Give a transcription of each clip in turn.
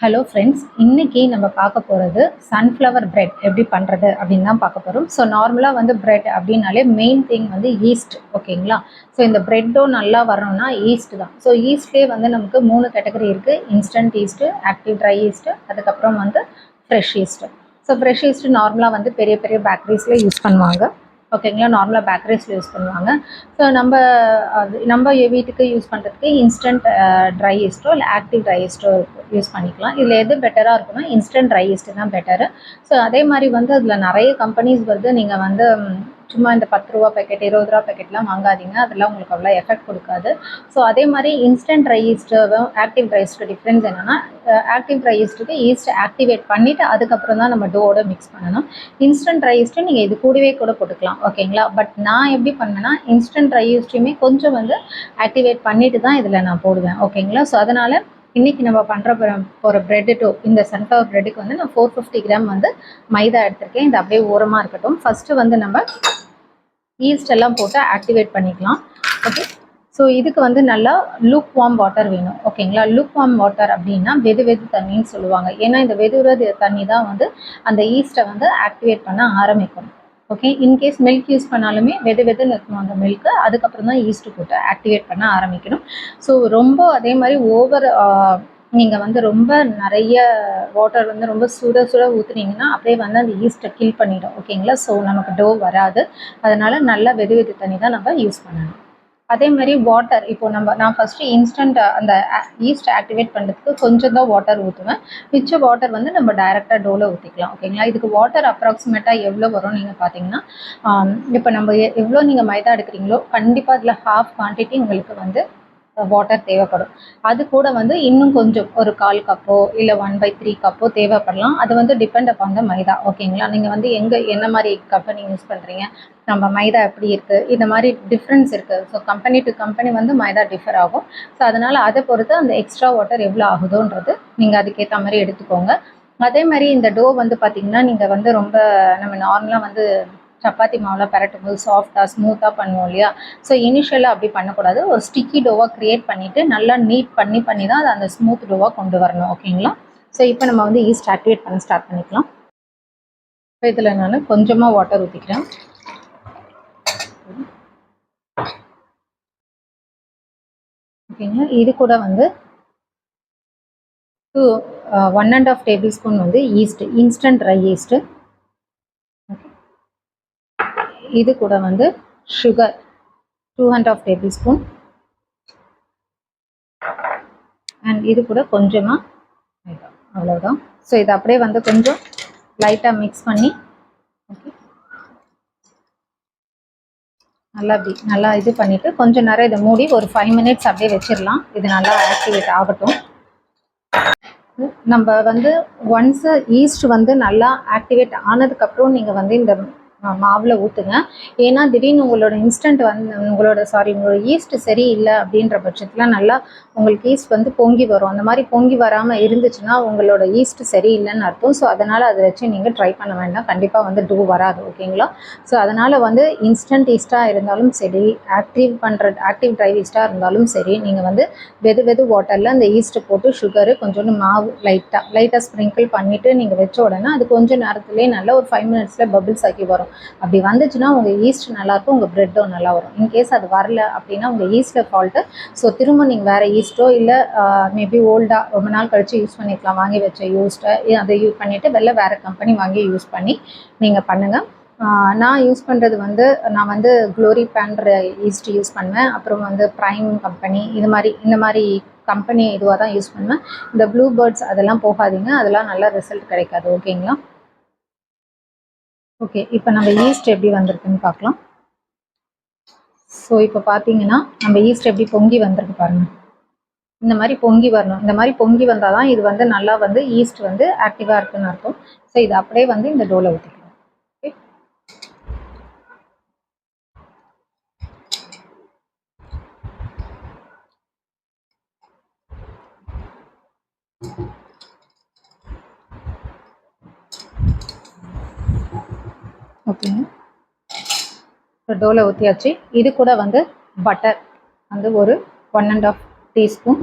Hello friends, இன்னைக்கு நம்ம பார்க்க போகிறது சன்ஃப்ளவர் பிரெட் எப்படி பண்ணுறது அப்படின்னு தான் பார்க்க போகிறோம். ஸோ நார்மலாக வந்து பிரெட் அப்படின்னாலே மெயின் திங் வந்து ஈஸ்ட். ஓகேங்களா? ஸோ இந்த பிரெட்டும் நல்லா வரணும்னா ஈஸ்ட் தான். ஸோ ஈஸ்ட்லேயே வந்து நமக்கு 3 கேட்டகரி இருக்குது. Instant yeast, active dry yeast, அதுக்கப்புறம் வந்து fresh yeast. So fresh yeast நார்மலாக வந்து பெரிய பெரிய பேக்கரிஸில் யூஸ் பண்ணுவாங்க. ஓகேங்களா? நார்மலாக பேக்கரிஸில் யூஸ் பண்ணுவாங்க. ஸோ நம்ம வீட்டுக்கு யூஸ் பண்ணுறதுக்கு இன்ஸ்டன்ட் ட்ரை ஈஸ்ட்டோ இல்லை ஆக்டிவ் ட்ரை ஈஸ்ட்டோ யூஸ் பண்ணிக்கலாம். இதில் எது பெட்டராக இருக்குன்னா இன்ஸ்டன்ட் ட்ரை ஈஸ்ட்டு தான் பெட்டரு. ஸோ அதே மாதிரி வந்து அதில் நிறைய கம்பெனிஸ் வருது. நீங்கள் வந்து சும்மா இந்த 10 ரூபா பேக்கெட் 20 ரூபா பேக்கெட்லாம் வாங்காதீங்க. அதெல்லாம் உங்களுக்கு அவ்வளோ எஃபெக்ட் கொடுக்காது. ஸோ அதே மாதிரி இன்ஸ்டன்ட் ட்ரை ஈஸ்ட்டும் ஆக்டிவ் ட்ரை ஈஸ்ட்டு டிஃப்ரென்ஸ் என்னென்னா, ஆக்டிவ் ட்ரை ஈஸ்ட்டுக்கு ஈஸ்ட் ஆக்டிவேட் பண்ணிவிட்டு அதுக்கப்புறம் தான் நம்ம டோவோட மிக்ஸ் பண்ணணும். இன்ஸ்டன்ட் ட்ரை ஈஸ்ட்டு நீங்கள் இது கூடவே கூட போட்டுக்கலாம். ஓகேங்களா? பட் நான் எப்படி பண்ணேன்னா, இன்ஸ்டன்ட் ட்ரை ஈஸ்ட்டையுமே கொஞ்சம் வந்து ஆக்டிவேட் பண்ணிட்டு தான் இதில் நான் போடுவேன். ஓகேங்களா? ஸோ அதனால் இன்றைக்கி நம்ம பண்ணுற போகிற பிரெட்டு டோ, இந்த சன்ஃப்ளவர் பிரெட்டுக்கு வந்து நான் 450 கிராம் வந்து மைதா எடுத்திருக்கேன். இது அப்படியே ஓரமாக இருக்கட்டும். ஃபஸ்ட்டு வந்து நம்ம ஈஸ்ட் எல்லாம் போட்டு ஆக்டிவேட் பண்ணிக்கலாம். ஓகே. ஸோ இதுக்கு வந்து நல்லா லூக் வார்ம் வாட்டர் வேணும். ஓகேங்களா? லூக் வார்ம் வாட்டர் அப்படின்னா வெது தண்ணின்னு சொல்லுவாங்க. ஏன்னா இந்த வெது தண்ணி தான் வந்து அந்த ஈஸ்ட்டை வந்து ஆக்டிவேட் பண்ண ஆரம்பிக்கும். ஓகே. இன்கேஸ் மில்க் யூஸ் பண்ணாலுமே வெதுன்னு இருக்கணும் அந்த மில்க்கு. அதுக்கப்புறம் தான் ஈஸ்ட்டு போட்டு ஆக்டிவேட் பண்ண ஆரம்பிக்கணும். ஸோ ரொம்ப அதே மாதிரி நீங்கள் வந்து ரொம்ப நிறைய வாட்டர் வந்து ரொம்ப சுட ஊற்றுனீங்கன்னா அப்படியே வந்து அந்த ஈஸ்ட்டை கில் பண்ணிடும். ஓகேங்களா? ஸோ நமக்கு டோ வராது. அதனால் நல்லா வெது தண்ணி தான் நம்ம யூஸ் பண்ணணும். அதே மாதிரி வாட்டர், இப்போ நான் ஃபஸ்ட்டு இன்ஸ்டன்ட் அந்த ஈஸ்ட் ஆக்டிவேட் பண்ணுறதுக்கு கொஞ்சம் தான் வாட்டர் ஊற்றுவேன். மிச்ச வாட்டர் வந்து நம்ம டைரெக்டாக டோவில் ஊற்றிக்கலாம். ஓகேங்களா? இதுக்கு வாட்டர் அப்ராக்சிமேட்டாக எவ்வளோ வரும் நீங்கள் பார்த்தீங்கன்னா, இப்போ நம்ம எவ்வளோ நீங்கள் மைதா எடுக்கிறீங்களோ கண்டிப்பாக அதில் ஹாஃப் குவான்டிட்டி உங்களுக்கு வந்து வாட்டர் தேவைப்படும். அது கூட வந்து இன்னும் கொஞ்சம் ஒரு 1/4 கப்போ இல்லை 1/3 கப்போ தேவைப்படலாம். அது வந்து டிபெண்ட் அப்பான் த மைதா. ஓகேங்களா? நீங்கள் வந்து என்ன மாதிரி கப்பை நீங்கள் யூஸ் பண்ணுறீங்க, நம்ம மைதா எப்படி இருக்குது, இந்த மாதிரி டிஃப்ரென்ஸ் இருக்குது. ஸோ கம்பெனி டு கம்பெனி வந்து மைதா டிஃபர் ஆகும். ஸோ அதனால் அதை பொறுத்து அந்த எக்ஸ்ட்ரா வாட்டர் எவ்வளோ ஆகுதோன்றது நீங்கள் அதுக்கேற்ற மாதிரி எடுத்துக்கோங்க. அதே மாதிரி இந்த டோ வந்து பார்த்திங்கன்னா, நீங்கள் வந்து ரொம்ப நம்ம நார்மலாக வந்து சப்பாத்தி மாவில் பரட்டும் போது சாஃப்டாக ஸ்மூத்தாக பண்ணுவோம் இல்லையா? ஸோ இனிஷியலாக அப்படி பண்ணக்கூடாது. ஒரு ஸ்டிக்கி டோவாக க்ரியேட் பண்ணிவிட்டு நல்லா நீட் பண்ணி தான் அதை அந்த ஸ்மூத் டோவாக கொண்டு வரணும். ஓகேங்களா? ஸோ இப்போ நம்ம வந்து ஈஸ்ட் ஆக்டிவேட் பண்ண ஸ்டார்ட் பண்ணிக்கலாம். இப்போ இதில் நான் கொஞ்சமாக வாட்டர் ஊற்றிக்கிறேன். ஓகேங்களா? இது கூட வந்து 1.5 டேபிள் ஸ்பூன் வந்து ஈஸ்ட்டு, இன்ஸ்டன்ட் ட்ரை ஈஸ்ட்டு. இது கூட வந்து சுகர் 2.5 டேபிள் ஸ்பூன். அண்ட் இது கூட கொஞ்சமாக மைதா, அவ்வளோதான். ஸோ இதை அப்படியே வந்து கொஞ்சம் லைட்டாக மிக்ஸ் பண்ணி ஓகே நல்லா இது பண்ணிவிட்டு கொஞ்சம் நேரம் இதை மூடி ஒரு 5 மினிட்ஸ் அப்படியே வச்சிடலாம். இது நல்லா ஆக்டிவேட் ஆகட்டும். நம்ம வந்து ஒன்ஸு ஈஸ்ட் வந்து நல்லா ஆக்டிவேட் ஆனதுக்கப்புறம் நீங்கள் வந்து இந்த மாவில் ஊற்றுங்க. ஏன்னா திடீர்னு உங்களோட உங்களோட ஈஸ்ட் சரியில்லை அப்படின்ற பட்சத்தில் நல்லா உங்களுக்கு ஈஸ்ட் வந்து பொங்கி வரும். அந்த மாதிரி பொங்கி வராமல் இருந்துச்சுன்னா உங்களோட ஈஸ்ட் சரியில்லைன்னு அர்த்தம். ஸோ அதனால் அதை வச்சு நீங்கள் ட்ரை பண்ண வேண்டாம். கண்டிப்பாக வந்து டோ வராது. ஓகேங்களா? ஸோ அதனால் வந்து இன்ஸ்டன்ட் ஈஸ்ட்டாக இருந்தாலும் சரி, ஆக்டிவ் ட்ரை ஈஸ்ட்டாக இருந்தாலும் சரி, நீங்கள் வந்து வெது வாட்டரில் அந்த ஈஸ்ட்டு போட்டு சுகரு கொஞ்சோண்டு மாவு லைட்டாக ஸ்ப்ரிங்கிள் பண்ணிவிட்டு நீங்கள் வச்ச உடனே அது கொஞ்சம் நேரத்துலேயே நல்லா ஒரு 5 மினிட்ஸில் பபிள்ஸ் ஆக்கி வரும். அப்படி வந்துச்சுன்னா உங்கள் ஈஸ்ட் நல்லாயிருக்கும், உங்கள் ப்ரெட்டும் நல்லா வரும். இன்கேஸ் அது வரல அப்படின்னா உங்கள் ஈஸ்ட்டில் ஃபால்ட்டு. ஸோ திரும்ப நீங்கள் வேறு ஈஸ்ட்டோ இல்லை மேபி ஓல்டாக ரொம்ப நாள் கழித்து யூஸ் பண்ணிக்கலாம் வாங்கி வச்ச ஈஸ்ட்டை அதை யூஸ் பண்ணிவிட்டு வேறு கம்பெனி வாங்கி யூஸ் பண்ணி நீங்கள் பண்ணுங்கள். நான் யூஸ் பண்ணுறது வந்து நான் வந்து க்ளோரி பேன்ற ஈஸ்ட் யூஸ் பண்ணுவேன். அப்புறம் வந்து ப்ரைம் கம்பெனி இந்த மாதிரி கம்பெனி இதுவாக தான் யூஸ் பண்ணுவேன். இந்த ப்ளூ பேர்ட்ஸ் அதெல்லாம் போகாதீங்க, அதெல்லாம் நல்ல ரிசல்ட் கிடைக்காது. ஓகேங்களா? ஓகே. இப்போ நம்ம ஈஸ்ட் எப்படி வந்திருக்குன்னு பார்க்கலாம். ஸோ இப்போ பார்த்தீங்கன்னா நம்ம ஈஸ்ட் எப்படி பொங்கி வந்திருக்கு பாருங்கள். இந்த மாதிரி பொங்கி வரணும். இந்த மாதிரி பொங்கி வந்தால் தான் இது வந்து நல்லா வந்து ஈஸ்ட் வந்து ஆக்டிவாக இருக்குன்னு அர்த்தம். ஸோ இது அப்படியே வந்து இந்த டோவில் ஊற்றிக்கலாம். ஓகே. ஓகேங்க. இப்போ டோவில் ஊற்றியாச்சு. இது கூட வந்து பட்டர் வந்து ஒரு 1.5 டீஸ்பூன்.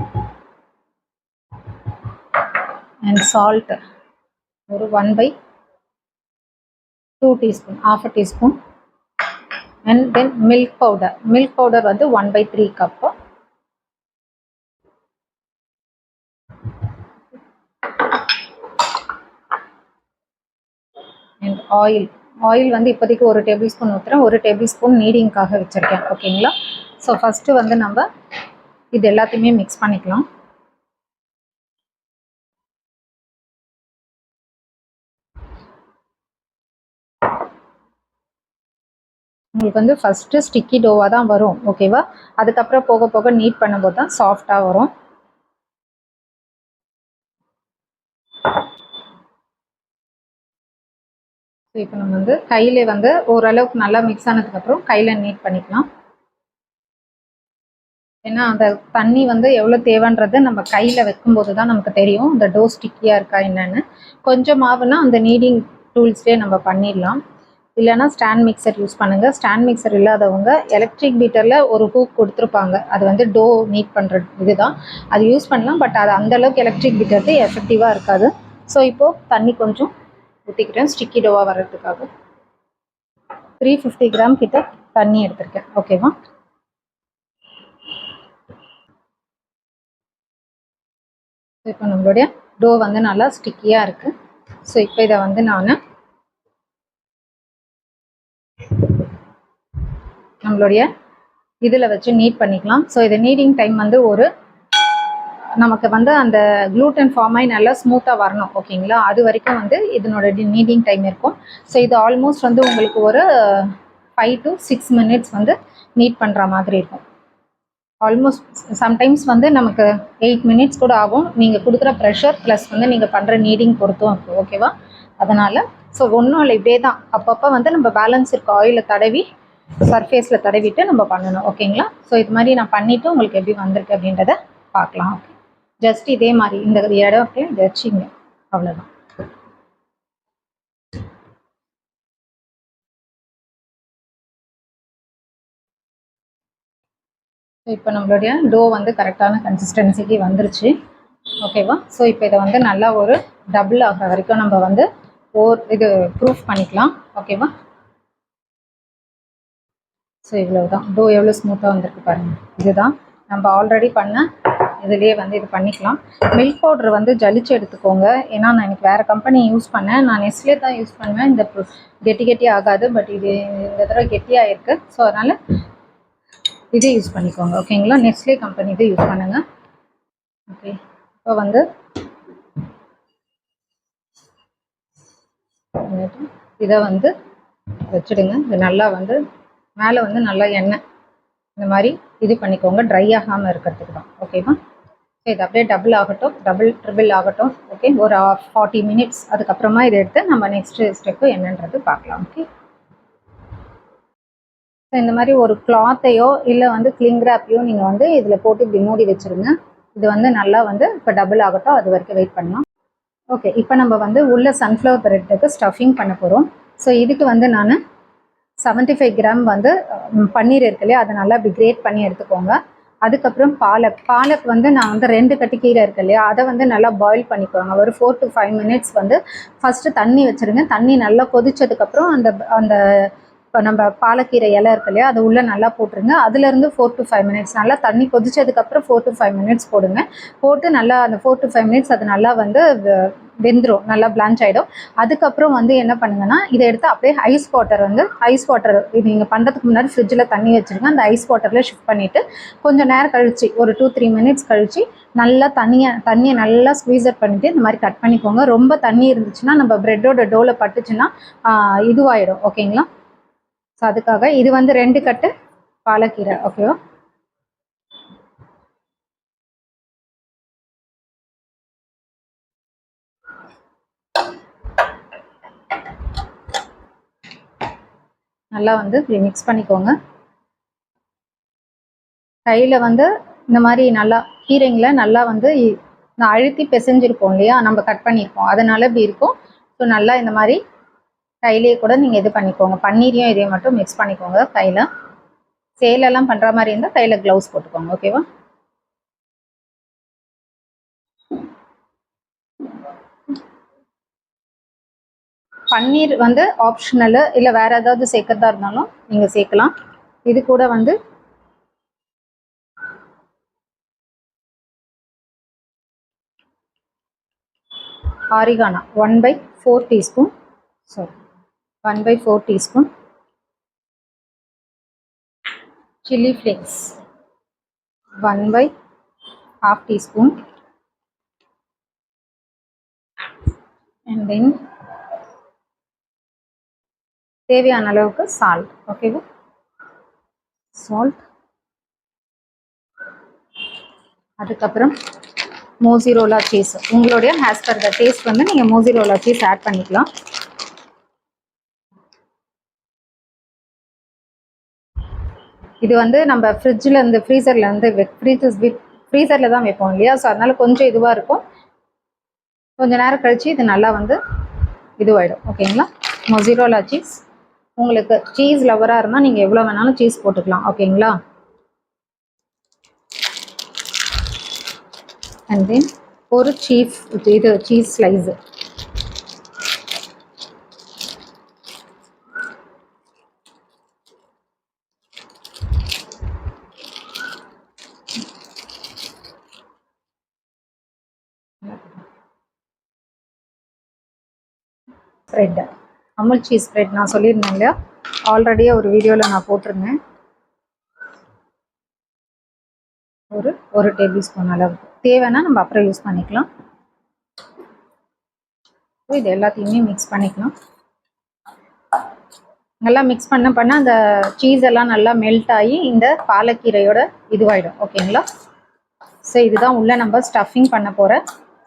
அண்ட் சால்ட் ஒரு 1/2 teaspoon, half a teaspoon. And then milk powder வந்து 1/3 cup. And oil வந்து இப்போதைக்கு 1 tablespoon ஊற்றுறேன், 1 tablespoon நீடிங்காக வச்சுருக்கேன். ஓகேங்களா? ஸோ ஃபஸ்ட்டு வந்து நம்ம இது எல்லாத்தையுமே மிக்ஸ் பண்ணிக்கலாம். உங்களுக்கு வந்து ஃபஸ்ட்டு ஸ்டிக்கி டோவாக தான் வரும். ஓகேவா? அதுக்கப்புறம் போக போக நீட் பண்ணும்போது தான் சாஃப்டாக வரும். ஸோ இப்போ நம்ம வந்து கையில் வந்து ஓரளவுக்கு நல்லா மிக்ஸ் ஆனதுக்கப்புறம் கையில் நீட் பண்ணிக்கலாம். ஏன்னா அந்த தண்ணி வந்து எவ்வளோ தேவைன்றது நம்ம கையில் வைக்கும்போது தான் நமக்கு தெரியும் இந்த டோ ஸ்டிக்கியாக இருக்கா என்னன்னு. கொஞ்சம் மாவுனா அந்த நீடிங் டூல்ஸ்லேயே நம்ம பண்ணிடலாம். இல்லைனா ஸ்டாண்ட் மிக்சர் யூஸ் பண்ணுங்கள். ஸ்டாண்ட் மிக்சர் இல்லாதவங்க எலக்ட்ரிக் பீட்டரில் ஒரு ஹூக் கொடுத்துருப்பாங்க, அது வந்து டோ நீட் பண்ணுற இதுதான், அது யூஸ் பண்ணலாம். பட் அது அந்தளவுக்கு எலக்ட்ரிக் பீட்டருக்கு எஃபெக்டிவாக இருக்காது. ஸோ இப்போது தண்ணி கொஞ்சம் ஊற்றிக்கிறேன் ஸ்டிக்கி டோவாக வர்றதுக்காக. 350 கிராம் கிட்ட தண்ணி எடுத்திருக்கேன். ஓகேவா? இப்போ நம்மளுடைய டோ வந்து நல்லா ஸ்டிக்கியாக இருக்குது. ஸோ இப்போ இதை வந்து நான் நம்மளுடைய இதில் வச்சு நீட் பண்ணிக்கலாம். ஸோ இது நீடிங் டைம் வந்து நமக்கு வந்து அந்த க்ளூட்டன் ஃபார்ம் ஆகி நல்லா ஸ்மூத்தாக வரணும். ஓகேங்களா? அது வரைக்கும் வந்து இதனோட நீடிங் டைம் இருக்கும். ஸோ இது ஆல்மோஸ்ட் வந்து உங்களுக்கு ஒரு 5 to 6 minutes வந்து நீட் பண்ணுற மாதிரி இருக்கும். ஆல்மோஸ்ட் சம்டைம்ஸ் வந்து நமக்கு 8 minutes கூட ஆகும். நீங்கள் கொடுக்குற ப்ரெஷர் ப்ளஸ் வந்து நீங்கள் பண்ணுற நீடிங் பொறுத்தும் இருக்கும். ஓகேவா? அதனால் ஸோ ஒன்றும் இல்லை, இப்படியே தான் அப்பப்போ வந்து நம்ம பேலன்ஸ் இருக்க ஆயிலை தடவி சர்ஃபேஸில் தடவிட்டு நம்ம பண்ணணும். ஓகேங்களா? ஸோ இது மாதிரி நான் பண்ணிவிட்டு உங்களுக்கு எப்படி வந்திருக்கு அப்படின்றத பார்க்கலாம். ஓகே, ஜஸ்ட் இதே மாதிரி இந்த இடம் அப்படியே வச்சிங்க, அவ்வளோதான். இப்போ நம்மளுடைய டோ வந்து கரெக்டான கன்சிஸ்டன்சிக்கு வந்துருச்சு. ஓகேவா? ஸோ இப்போ இதை வந்து நல்லா ஒரு டபுள் ஆகிற வரைக்கும் நம்ம வந்து இது ப்ரூஃப் பண்ணிக்கலாம். ஓகேவா? ஸோ இவ்வளோ தான். டோ எவ்வளோ ஸ்மூத்தாக வந்திருக்கு பாருங்கள். இதுதான் நம்ம ஆல்ரெடி பண்ண இதுலேயே வந்து இது பண்ணிக்கலாம். மில்க் பவுட்ரு வந்து ஜலிச்சு எடுத்துக்கோங்க. ஏன்னா நான் எனக்கு வேறு கம்பெனி யூஸ் பண்ணேன், நான் நெஸ்லே தான் யூஸ் பண்ணுவேன். இந்த கெட்டி ஆகாது, பட் இது இந்த தடவை கெட்டியாக இருக்குது. ஸோ அதனால் இதே யூஸ் பண்ணிக்கோங்க. ஓகேங்களா? நெஸ்லே கம்பெனி இதே யூஸ் பண்ணுங்கள். ஓகே, இப்போ வந்து இதை வந்து வச்சுடுங்க. இது நல்லா வந்து மேலே வந்து நல்லா எண்ணெய் இந்த மாதிரி இது பண்ணிக்கோங்க, ட்ரை ஆகாமல் இருக்கிறதுக்கு தான். ஓகேவா? இது அப்படியே டபுள் ஆகட்டும், ட்ரிபிள் ஆகட்டும். ஓகே, ஒரு 40 minutes. அதுக்கப்புறமா இதை எடுத்து நம்ம நெக்ஸ்ட்டு ஸ்டெப்பு என்னன்றது பார்க்கலாம். ஓகே, ஸோ இந்த மாதிரி ஒரு கிளாத்தையோ இல்லை வந்து கிளிங் ராப்பையோ நீங்கள் வந்து இதில் போட்டு இப்படி மூடி வச்சுருங்க. இது வந்து நல்லா வந்து இப்போ டபுள் ஆகட்டும், அது வரைக்கும் வெயிட் பண்ணலாம். ஓகே, இப்போ நம்ம வந்து உள்ள சன்ஃப்ளவர் ப்ரெட்டுக்கு ஸ்டஃபிங் பண்ண போகிறோம். ஸோ இதுக்கு வந்து நான் 75 கிராம் வந்து பன்னீர் இருக்கு இல்லையா, அதை நல்லா இப்படி கிரேட் பண்ணி எடுத்துக்கோங்க. அதுக்கப்புறம் பாலக் வந்து நான் வந்து 2 கட்டி கீரை இருக்கு இல்லையா, அதை வந்து நல்லா பாயில் பண்ணிக்கோங்க. ஒரு 4 to 5 minutes வந்து ஃபஸ்ட்டு தண்ணி வச்சுருங்க. தண்ணி நல்லா கொதிச்சதுக்கப்புறம் அந்த இப்போ நம்ம பாலக்கீரை இலை இருக்கு இல்லையா, அது உள்ளே நல்லா போட்டுருங்க. அதுலேருந்து 4 to 5 minutes நல்லா தண்ணி கொதிச்சதுக்கப்புறம் 4 to 5 minutes போடுங்க. போட்டு நல்லா அந்த 4 to 5 minutes அது நல்லா வந்து வெந்துடும், நல்லா பிளான்ச் ஆகிடும். அதுக்கப்புறம் வந்து என்ன பண்ணுங்கன்னா, இதை எடுத்து அப்படியே ஐஸ் வாட்டர் இது நீங்கள் பண்ணுறதுக்கு முன்னாடி ஃப்ரிட்ஜில் தண்ணி வச்சுருங்க. அந்த ஐஸ் வாட்டரில் ஷிஃப்ட் பண்ணிவிட்டு கொஞ்சம் நேரம் கழிச்சு ஒரு 2-3 minutes கழிச்சு நல்லா தண்ணியை நல்லா ஸ்குவீஸ் அவுட் பண்ணிவிட்டு இந்த மாதிரி கட் பண்ணிக்கோங்க. ரொம்ப தண்ணி இருந்துச்சுன்னா நம்ம ப்ரெட்டோட டோவில் பட்டுச்சுன்னா இதுவாகிடும். ஓகேங்களா? ஸோ அதுக்காக இது வந்து 2 கட்டு பாலக்கீரை. ஓகேவா? நல்லா வந்து இப்படி மிக்ஸ் பண்ணிக்கோங்க. கையில் வந்து இந்த மாதிரி நல்லா கீரைங்களை நல்லா வந்து நான் அழுத்தி பிசைஞ்சிருப்போம் இல்லையா, நம்ம கட் பண்ணியிருப்போம், அதனால இப்படி இருக்கும். ஸோ நல்லா இந்த மாதிரி கையிலேயே கூட நீங்கள் இது பண்ணிக்கோங்க. பன்னீரையும் இதையும் மட்டும் மிக்ஸ் பண்ணிக்கோங்க கையில். சேலெல்லாம் பண்ணுற மாதிரி இருந்தால் கையில் க்ளவுஸ் போட்டுக்கோங்க. ஓகேவா? பன்னீர் வந்து ஆப்ஷனல், இல்லை வேறு ஏதாவது சேர்க்கறதா இருந்தாலும் நீங்கள் சேர்க்கலாம். இது கூட வந்து ஆரிகானா 1/4 teaspoon, sorry 1/4 teaspoon. Chilli flakes 1/2 teaspoon. And then தேவையான அளவுக்கு சால்ட். ஓகேவா, சால்ட். அதுக்கப்புறம் மோசிரோலா சீஸ், உங்களுடைய ஆஸ் பர் த டேஸ்ட் வந்து நீங்கள் மோசிரோலா சீஸ் ஆட் பண்ணிக்கலாம். இது வந்து நம்ம ஃப்ரிட்ஜில் இருந்து ஃப்ரீசரில் இருந்து ஃப்ரீசரில் தான் வைப்போம் இல்லையா, ஸோ அதனால் கொஞ்சம் இதுவாக இருக்கும். கொஞ்சம் நேரம் கழித்து இது நல்லா வந்து இதுவாகிடும். ஓகேங்களா, மொசிரோலா சீஸ். உங்களுக்கு சீஸ் லவராக இருந்தால் நீங்கள் எவ்வளோ வேணாலும் சீஸ் போட்டுக்கலாம். ஓகேங்களா, அண்ட் தென் ஒரு cheese slice. Spread, Amul cheese spread நான் சொல்லியிருந்தேன் இல்லையா, ஆல்ரெடியே ஒரு வீடியோவில் நான் போட்டிருந்தேன். ஒரு டேபிள் ஸ்பூன் அளவுக்கு தேவைன்னா நம்ம அப்புறம் யூஸ் பண்ணிக்கலாம். இது எல்லாத்தையுமே மிக்ஸ் பண்ணிக்கலாம். நல்லா மிக்ஸ் பண்ண அந்த சீஸ் எல்லாம் நல்லா மெல்ட் ஆகி இந்த பாலக்கீரையோட இதுவாகிடும். ஓகேங்களா, ஸோ இதுதான் உள்ள நம்ம ஸ்டஃபிங் பண்ண போகிற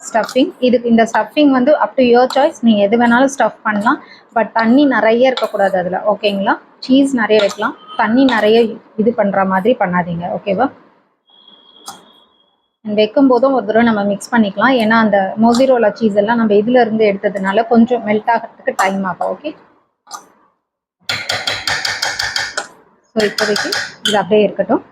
ஸ்டஃபிங். இதுக்கு இந்த ஸ்டஃபிங் வந்து அப் டு யுவர் சாய்ஸ், நீங்கள் எது வேணாலும் ஸ்டஃப் பண்ணலாம். பட் தண்ணி நிறைய இருக்கக்கூடாது அதில். ஓகேங்களா, சீஸ் நிறைய வைக்கலாம், தண்ணி நிறைய இது பண்ணுற மாதிரி பண்ணாதீங்க. ஓகேவா, வைக்கும் போதும் ஒரு தடவை நம்ம மிக்ஸ் பண்ணிக்கலாம். ஏன்னா அந்த மொசிரோலா சீஸ் எல்லாம் நம்ம இதில் இருந்து எடுத்ததுனால கொஞ்சம் மெல்ட் ஆகிறதுக்கு டைம் ஆகும். ஓகே, ஸோ இப்போதைக்கு இது அப்படியே இருக்கட்டும்.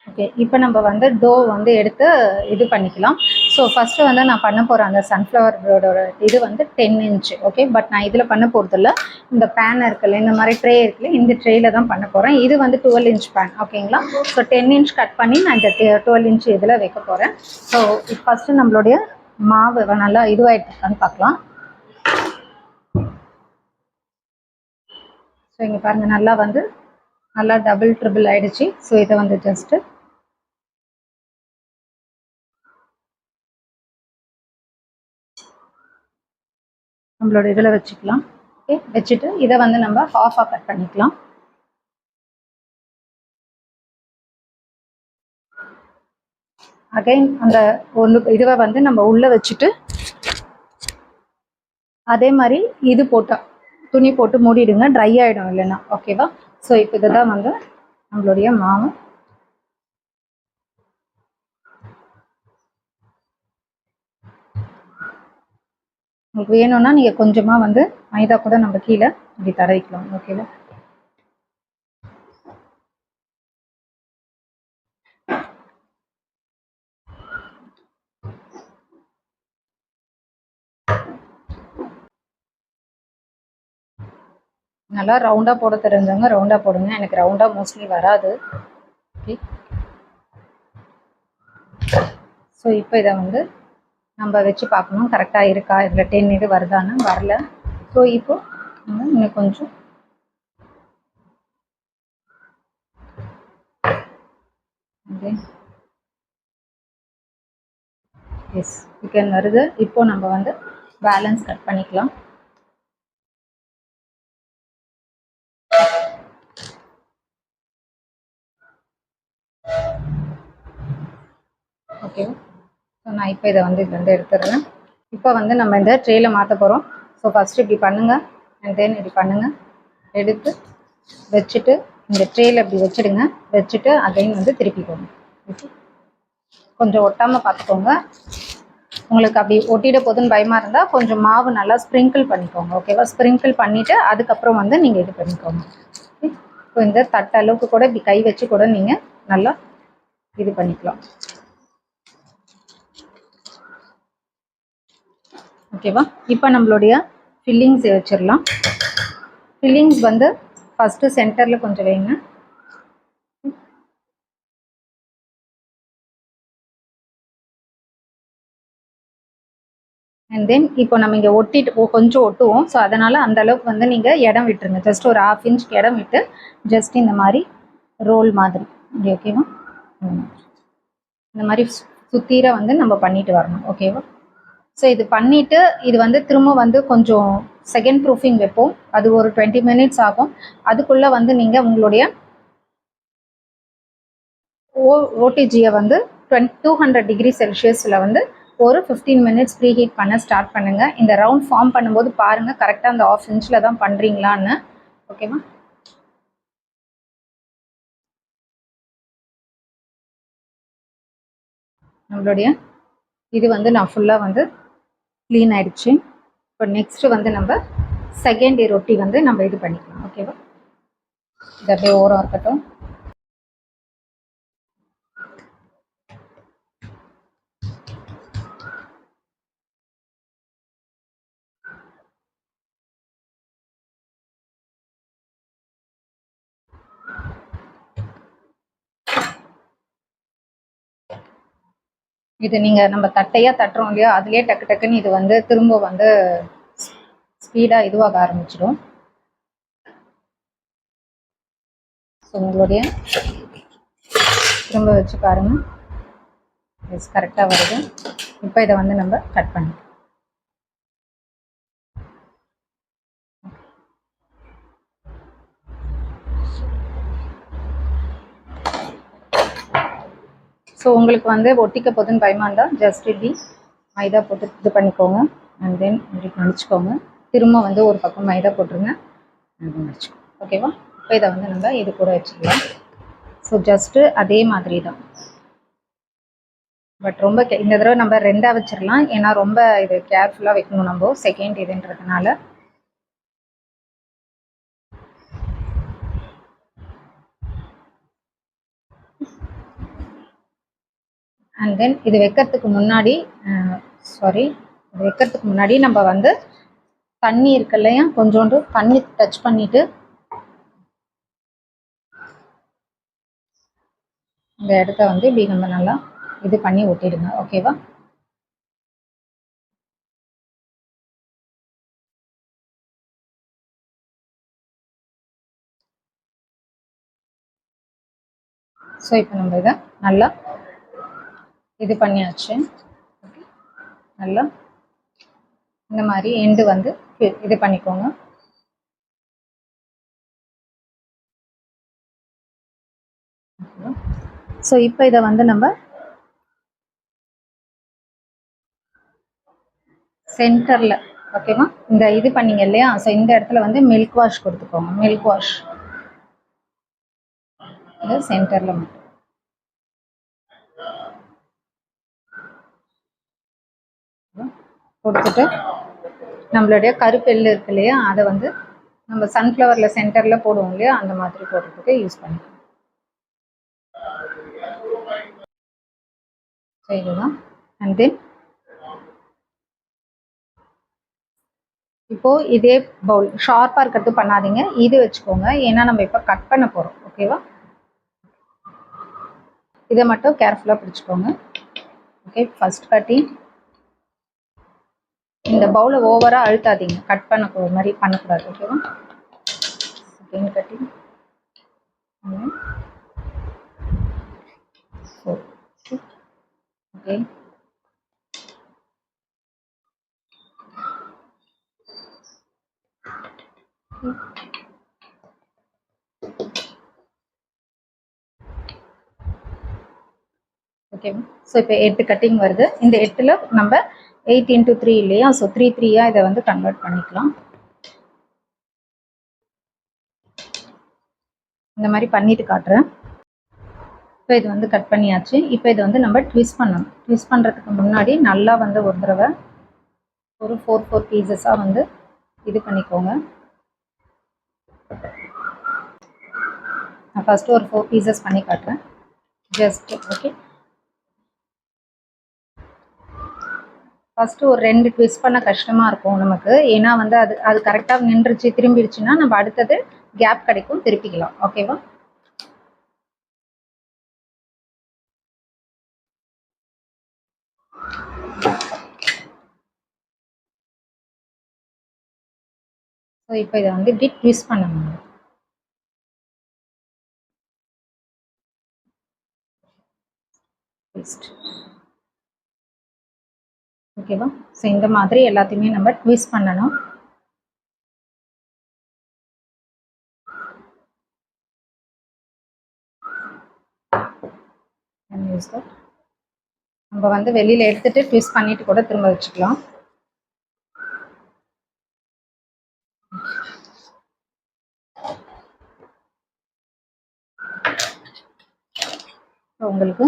ஓகே, இப்போ நம்ம வந்து டோ வந்து எடுத்து இது பண்ணிக்கலாம். ஸோ ஃபஸ்ட்டு வந்து நான் பண்ண போகிற அந்த சன்ஃப்ளவரோட இது வந்து 10 இன்ச். ஓகே, பட் நான் இதில் பண்ண போகிறதில்ல. இந்த பேன் இருக்குல்ல, இந்த மாதிரி ட்ரே இருக்குல்ல, இந்த ட்ரேயில் தான் பண்ண போகிறேன். இது வந்து 12 இன்ச் பேன். ஓகேங்களா, ஸோ 10 இன்ச் கட் பண்ணி நான் இந்த 12 இன்ச் இதில் வைக்க போகிறேன். ஸோ ஃபஸ்ட்டு நம்மளுடைய மாவு நல்லா இதுவாகிட்டுருக்கான்னு பார்க்கலாம். ஸோ இங்கே பாருங்கள், நல்லா டபுள் ட்ரிபிள் ஆகிடுச்சு. ஸோ இதை வந்து ஜஸ்ட்டு நம்மளோட இதில் வச்சுக்கலாம். ஓகே, வச்சுட்டு இதை வந்து நம்ம ஹாஃபாக கட் பண்ணிக்கலாம். அகைன் அந்த இதுவை வந்து நம்ம உள்ளே வச்சுட்டு அதே மாதிரி இது போட்டால் துணி போட்டு மூடிடுங்க, ட்ரை ஆகிடும் இல்லைன்னா. ஓகேவா, ஸோ இப்போ இதை தான் வந்து நம்மளுடைய மாவு. உங்களுக்கு வேணும்னா நீங்கள் கொஞ்சமாக வந்து மைதா கூட நம்ம கீழே இப்படி தடவிக்கலாம். ஓகேவா, நல்லா ரவுண்டாக போட தெரிஞ்சவங்க ரவுண்டாக போடுங்க. எனக்கு ரவுண்டாக மோஸ்ட்லி வராது. ஓகே, ஸோ இப்போ இதை வந்து நம்ம வச்சு பார்க்கணும் கரெக்டாக இருக்கா, இதில் 10 இது வருதான்னு. வரல. ஸோ இப்போ இன்னும் கொஞ்சம் எஸ் சிக்கன் வருது. இப்போ நம்ம வந்து பேலன்ஸ் கட் பண்ணிக்கலாம். ஓகே, ஸோ நான் இப்போ இதை வந்து இதுலேருந்து எடுத்துடுறேன். இப்போ வந்து நம்ம இந்த ட்ரேயில் மாற்ற போகிறோம். ஸோ ஃபஸ்ட்டு இப்படி பண்ணுங்கள், அண்ட் தென் இப்படி பண்ணுங்கள். எடுத்து வச்சுட்டு இந்த ட்ரேயில் இப்படி வச்சுடுங்க. வச்சுட்டு அகைன் வந்து திருப்பிக்கோங்க. ஓகே, கொஞ்சம் ஒட்டாமல் பார்த்துக்கோங்க. உங்களுக்கு அப்படி ஒட்டிட போதுன்னு பயமாக இருந்தால் கொஞ்சம் மாவு நல்லா ஸ்ப்ரிங்கிள் பண்ணிக்கோங்க. ஓகேவா, ஸ்ப்ரிங்கிள் பண்ணிவிட்டு அதுக்கப்புறம் வந்து நீங்கள் இது பண்ணிக்கோங்க. ஓகே, இப்போ இந்த தட்டளவுக்கு கூட இப்படி கை வச்சு கூட நீங்கள் நல்லா இது பண்ணிக்கலாம். ஓகேவா, இப்போ நம்மளுடைய ஃபில்லிங்ஸ் வச்சிடலாம். ஃபில்லிங்ஸ் வந்து ஃபஸ்ட்டு சென்டரில் கொஞ்சம் வைங்க. அண்ட் தென் இப்போ நம்ம இங்கே ஒட்டிட்டு கொஞ்சம் ஒட்டுவோம். ஸோ அதனால் அந்தளவுக்கு வந்து நீங்கள் இடம் விட்டுருங்க. ஜஸ்ட் ஒரு 1/2 இன்ச்க்கு இடம் விட்டு ஜஸ்ட் இந்த மாதிரி ரோல் மாதிரி இப்படி ஓகேவா? இந்த மாதிரி சுத்தீர வந்து நம்ம பண்ணிட்டு வரணும் ஓகேவா? ஸோ இது பண்ணிவிட்டு இது வந்து திரும்ப வந்து கொஞ்சம் செகண்ட் ப்ரூஃபிங் வைப்போம். அது ஒரு 20 மினிட்ஸ் ஆகும். அதுக்குள்ளே வந்து நீங்கள் உங்களுடைய ஓடிஜியை வந்து 200 டிகிரி செல்சியஸில் வந்து ஒரு 15 மினிட்ஸ் ப்ரீ ஹீட் பண்ண ஸ்டார்ட் பண்ணுங்கள். இந்த ரவுண்ட் ஃபார்ம் பண்ணும்போது பாருங்கள் கரெக்டாக அந்த 1/2 இன்ச்சில் தான் பண்ணுறீங்களான்னு ஓகேவா? நம்மளுடைய இது வந்து நான் ஃபுல்லாக வந்து க்ளீன் ஆகிடுச்சு. இப்போ நெக்ஸ்ட்டு வந்து நம்ம செகண்ட் ரொட்டி வந்து நம்ம இது பண்ணிக்கலாம் ஓகேவா? இது அப்படியே ஓரம் இருக்கட்டும். இது நீங்கள் நம்ம தட்டையாக தட்டுறோம் இல்லையா, அதுலேயே டக்கு டக்குன்னு இது வந்து திரும்ப வந்து ஸ்பீடாக இதுவாக ஆரம்பிச்சிடும். ஸோ உங்களுடைய திரும்ப வச்சு பாருங்கள். எஸ் கரெக்டாக வருது. இப்போ இதை வந்து நம்ம கட் பண்ணிக்கலாம். ஸோ உங்களுக்கு வந்து ஒட்டிக்க போதுன்னு பயமாக இருந்தால் ஜஸ்ட் இப்படி மைதா போட்டு இது பண்ணிக்கோங்க. அண்ட் தென் இப்படி மடிச்சுக்கோங்க. திரும்ப வந்து ஒரு பக்கம் மைதா போட்டுருங்க. அப்படி மடிச்சுக்கோங்க ஓகேவா? இப்போ இதை வந்து நம்ம இது கூட வச்சுக்கலாம். ஸோ ஜஸ்ட்டு அதே மாதிரி தான். பட் ரொம்ப இந்த தடவை நம்ம 2ஆக வச்சிடலாம். ஏன்னா ரொம்ப இது கேர்ஃபுல்லாக வைக்கணும் நம்ம செகண்ட் இதுன்றதுனால. அண்ட் தென் இது வைக்கிறதுக்கு முன்னாடி இது வைக்கிறதுக்கு முன்னாடி நம்ம வந்து தண்ணி இருக்கு இல்லையா, கொஞ்சோண்டு தண்ணி டச் பண்ணிவிட்டு இந்த இடத்த வந்து இப்படி நம்ம நல்லா இது பண்ணி ஒட்டிடுங்க ஓகேவா? ஸோ இப்போ நம்ம இதை நல்லா இது பண்ணியாச்சு. நல்லா இந்த மாதிரி எண்டு வந்து இது பண்ணிக்கோங்க. ஸோ இப்போ இதை வந்து நம்ம சென்டரில் ஓகேவா, இந்த இது பண்ணிங்க இல்லையா, ஸோ இந்த இடத்துல வந்து மில்க் வாஷ் கொடுத்துக்கோங்க. மில்க் வாஷ் இந்த சென்டரில் மட்டும் கொடுத்துட்டு நம்மளுடைய கருப்பெல்லு இருக்கு இல்லையா, அதை வந்து நம்ம சன்ஃப்ளவரில் சென்டரில் போடுவோம் இல்லையா, அந்த மாதிரி போடுறதுக்கு யூஸ் பண்ணிக்கலாம். ஸோ இதுதான். அண்ட் தென் இப்போது இதே பவுல் ஷார்ப்பாக இருக்கிறது பண்ணாதீங்க, இது வச்சுக்கோங்க. ஏன்னா நம்ம இப்போ கட் பண்ண போகிறோம் ஓகேவா? இதை மட்டும் கேர்ஃபுல்லாக பிடிச்சிக்கோங்க ஓகே. ஃபர்ஸ்ட் கட்டிங் இந்த பவுலை ஓவராக அழுத்தாதீங்க, கட் பண்ண மாதிரி பண்ணக்கூடாது ஓகேவா? Second cutting okay. Okay. So இப்போ 8 கட்டிங் வருது. இந்த 8ல் நம்ம 8 × 3 இல்லையா, ஸோ 3 3 இதை வந்து கன்வெர்ட் பண்ணிக்கலாம். இந்த மாதிரி பண்ணிட்டு காட்டுறேன். இப்போ இது வந்து கட் பண்ணியாச்சு. இப்போ இது வந்து நம்ம ட்விஸ்ட் பண்ணணும். ட்விஸ்ட் பண்ணுறதுக்கு முன்னாடி நல்லா வந்து ஒரு தடவை ஒரு 4 பீசஸாக வந்து இது பண்ணிக்கோங்க. நான் ஃபஸ்ட்டு ஒரு 4 பீசஸ் பண்ணி காட்டுறேன் ஜஸ்ட் ஓகே. ஃபஸ்ட்டு ஒரு 2 ட்விஸ்ட் பண்ண கஷ்டமாக இருக்கும் நமக்கு. ஏன்னா வந்து அது கரெக்டாக நின்றுச்சு திரும்பிடுச்சுன்னா நம்ம அடுத்தது கேப் கிடைக்கும், திருப்பிக்கலாம். ஓகேவா? ஸோ இப்போ இதை வந்து இப்படி ட்விஸ்ட் பண்ணணும். ட்விஸ்ட். ஓகேவா? ஸோ இந்த மாதிரி எல்லாத்தையுமே நம்ம ட்விஸ்ட் பண்ணணும். நம்ம வந்து வெளியில் எடுத்துட்டு ட்விஸ்ட் பண்ணிட்டு கூட திரும்ப வச்சுக்கலாம். உங்களுக்கு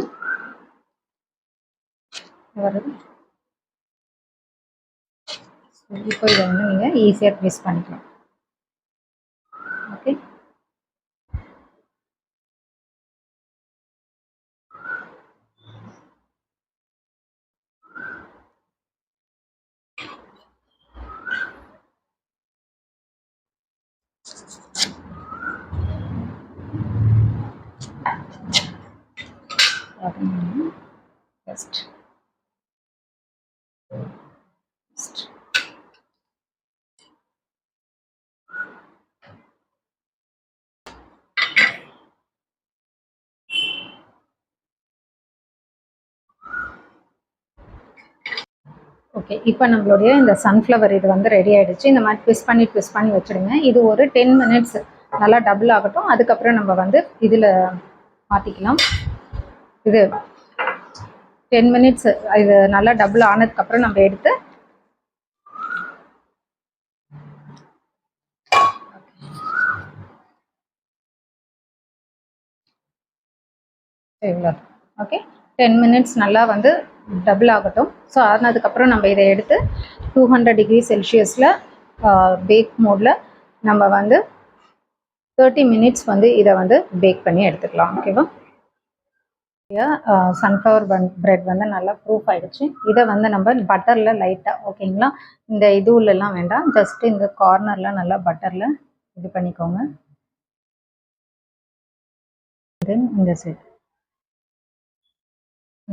வருது. இப்போ இதை வந்து நீங்கள் ஈஸியாக ட்விஸ்ட் பண்ணிக்கலாம். ஓகே. Just okay. இப்போ நம்மளுடைய இந்த சன்ஃப்ளவர் இது வந்து ரெடி ஆகிடுச்சு. இந்த மாதிரி ட்விஸ்ட் பண்ணி வச்சுடுங்க. இது ஒரு 10 மினிட்ஸ் நல்லா டபுள் ஆகட்டும். அதுக்கப்புறம் நம்ம வந்து இதில் மாற்றிக்கலாம். இது 10 மினிட்ஸ் இது நல்லா டபுள் ஆனதுக்கப்புறம் நம்ம எடுத்து இவ்வளோ. ஓகே. 10 மினிட்ஸ் நல்லா வந்து டபுள் ஆகட்டும். ஸோ ஆனதுக்கப்புறம் நம்ம இதை எடுத்து 200 டிகிரி செல்சியஸில் பேக் மோடில் நம்ம வந்து 30 மினிட்ஸ் வந்து இதை வந்து பேக் பண்ணி எடுத்துக்கலாம். ஓகேவா? சன்ஃப்ளவர் பிரெட் வந்து நல்லா ப்ரூஃப் ஆகிடுச்சு. இதை வந்து நம்ம பட்டரில் லைட்டாக, ஓகேங்களா, இந்த இதுலலாம் வேண்டாம், ஜஸ்ட் இந்த கார்னரில் நல்லா பட்டரில் இது பண்ணிக்கோங்க. தென் இந்த சைடு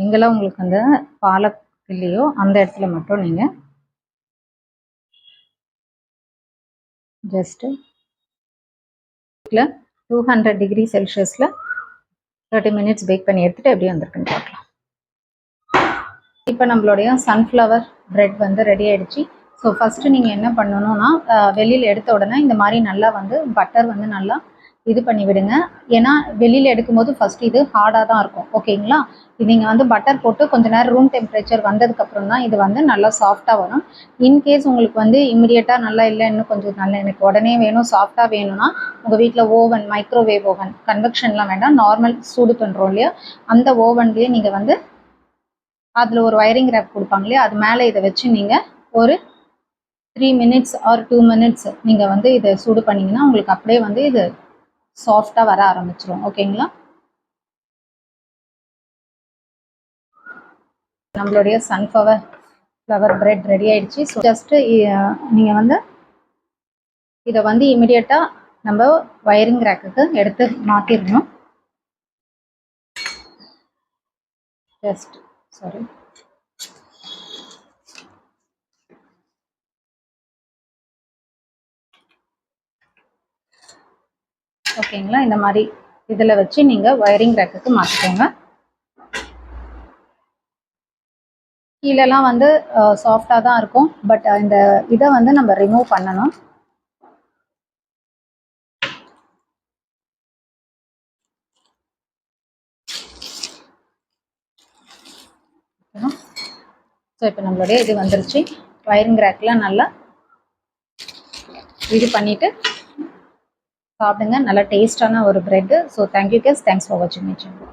எங்கெல்லாம் உங்களுக்கு அந்த பாலக் இல்லையோ அந்த இடத்துல மட்டும் நீங்கள் ஜஸ்ட்டு 200 டிகிரி செல்சியஸில் 30 மினிட்ஸ் பேக் பண்ணி எடுத்துகிட்டு எப்படி வந்திருக்குன்னு பார்க்கலாம். இப்போ நம்மளுடைய சன்ஃப்ளவர் பிரெட் வந்து ரெடி ஆகிடுச்சு. ஸோ ஃபஸ்ட்டு நீங்கள் என்ன பண்ணணும்னா, வெளியில் எடுத்த உடனே இந்த மாதிரி நல்லா வந்து பட்டர் வந்து நல்லா இது பண்ணி விடுங்க. ஏன்னா வெளியில் எடுக்கும்போது ஃபஸ்ட்டு இது ஹார்டாக தான் இருக்கும். ஓகேங்களா? இது நீங்கள் வந்து பட்டர் போட்டு கொஞ்சம் நேரம் ரூம் டெம்பரேச்சர் வந்ததுக்கப்புறம் தான் இது வந்து நல்லா சாஃப்டாக வரும். இன்கேஸ் உங்களுக்கு வந்து இமிடியேட்டாக நல்லா இல்லை, இன்னும் கொஞ்சம் நல்லா எனக்கு உடனே வேணும், சாஃப்டாக வேணும்னா உங்கள் வீட்டில் ஓவன், மைக்ரோவேவ் ஓவன், கன்வெக்ஷன்லாம் வேண்டாம், நார்மல் சூடு பண்ணுறோம் இல்லையா, அந்த ஓவன்லேயே நீங்கள் வந்து அதில் ஒரு வயரிங் ரேப் கொடுப்பாங்க இல்லையா, அது மேலே இதை வச்சு நீங்கள் ஒரு 3 மினிட்ஸ் ஆர் 2 மினிட்ஸ் நீங்கள் வந்து இதை சூடு பண்ணிங்கன்னா உங்களுக்கு அப்படியே வந்து இது சாஃப்டாக வர ஆரம்பிச்சிடும். ஓகேங்களா? நம்மளுடைய சன்ஃப்ளவர் பிரெட் ரெடி ஆயிடுச்சு. ஸோ ஜஸ்ட்டு நீங்கள் வந்து இதை வந்து இமிடியேட்டாக நம்ம வயரிங் ரேக்குக்கு எடுத்து மாற்றிடணும். ஜஸ்ட் சாரி, ஓகேங்களா? இந்த மாதிரி இதில் வச்சு நீங்கள் வயரிங் ரேக்குக்கு மாற்றிக்கோங்க. கீழெல்லாம் வந்து சாஃப்டாக தான் இருக்கும், பட் இந்த இதை வந்து நம்ம ரிமூவ் பண்ணணும். ஸோ இப்போ நம்மளுடைய இது வந்துருச்சு. வயரிங் ரேக்லாம் நல்லா இது பண்ணிவிட்டு சாப்பிடுங்க. நல்லா டேஸ்டான ஒரு bread. So thank you guys, thanks for வாட்சிங் மை சேனல்.